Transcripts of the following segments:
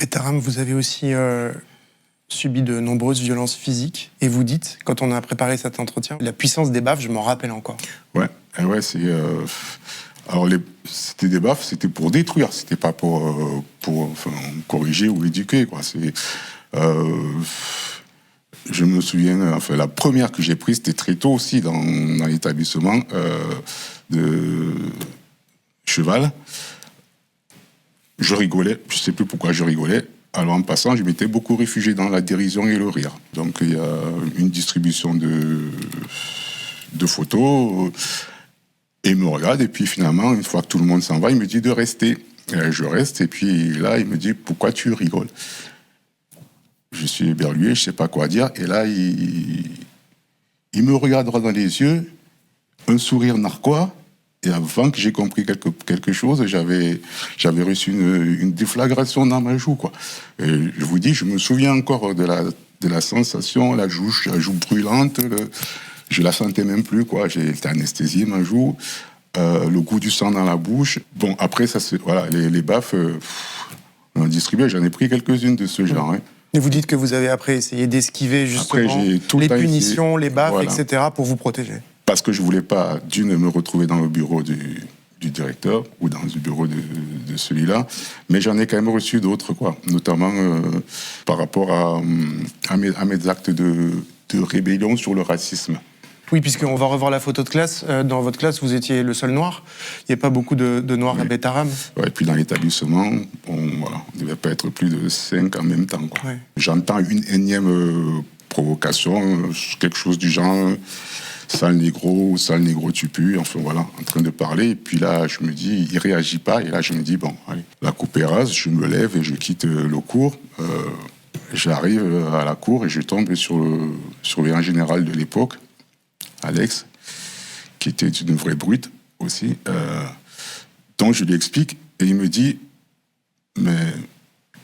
Betaram, vous avez aussi subi de nombreuses violences physiques. Et vous dites, quand on a préparé cet entretien, la puissance des baffes, je m'en rappelle encore. Ouais, c'est... Alors, c'était des baffes, c'était pour détruire, c'était pas pour corriger ou éduquer, quoi. Je me souviens, la première que j'ai prise, c'était très tôt aussi dans l'établissement de Cheval. Je rigolais, je sais plus pourquoi je rigolais. Alors en passant, je m'étais beaucoup réfugié dans la dérision et le rire. Donc il y a une distribution de photos. Et il me regarde, et puis finalement, une fois que tout le monde s'en va, il me dit de rester. Et je reste, et puis là, il me dit, pourquoi tu rigoles? Je suis éberlué, je sais pas quoi dire, et là, il me regarde droit dans les yeux, un sourire narquois, et avant que j'ai compris quelque chose, j'avais reçu une déflagration dans ma joue, quoi. Et je vous dis, je me souviens encore de la sensation, la joue brûlante, je la sentais même plus, quoi. J'ai été anesthésié, ma joue, le goût du sang dans la bouche. Bon, après, les baffes, on en distribuait, j'en ai pris quelques-unes de ce genre, hein. Et vous dites que vous avez après essayé d'esquiver justement les punitions, les baffes, voilà, etc., pour vous protéger. Parce que je voulais pas, d'une, me retrouver dans le bureau du directeur ou dans le bureau de celui-là, mais j'en ai quand même reçu d'autres, quoi, notamment par rapport à mes actes de rébellion sur le racisme. Oui, puisqu'on va revoir la photo de classe. Dans votre classe, vous étiez le seul noir. Il n'y a pas beaucoup de noirs, oui, à Betaram. Ouais, et puis dans l'établissement, on ne devait pas être plus de 5 en même temps, quoi. Ouais. J'entends une énième provocation, quelque chose du genre « sale négro, tu pues », enfin voilà, en train de parler. Et puis là, je me dis, il ne réagit pas. Et là, je me dis, bon, allez, la coupe est rase, je me lève et je quitte le cours. J'arrive à la cour et je tombe sur le surveillant général de l'époque, Alex, qui était une vraie brute aussi. Donc je lui explique et il me dit, mais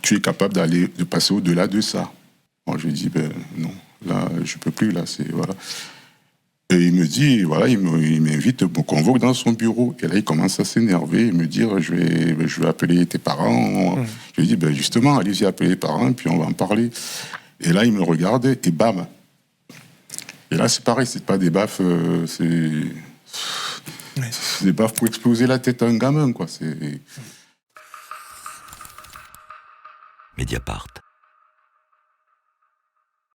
tu es capable de passer au-delà de ça. Moi je lui dis, ben non, là je peux plus, là c'est voilà. Et il me dit, voilà, il m'invite, me convoque dans son bureau. Et là il commence à s'énerver, me dire, je vais appeler tes parents. Je lui dis, ben justement, allez-y appeler les parents, puis on va en parler. Et là il me regarde et bam. Et là, c'est pareil, c'est pas des baffes, c'est des baffes pour exploser la tête à un gamin, quoi. Mediapart.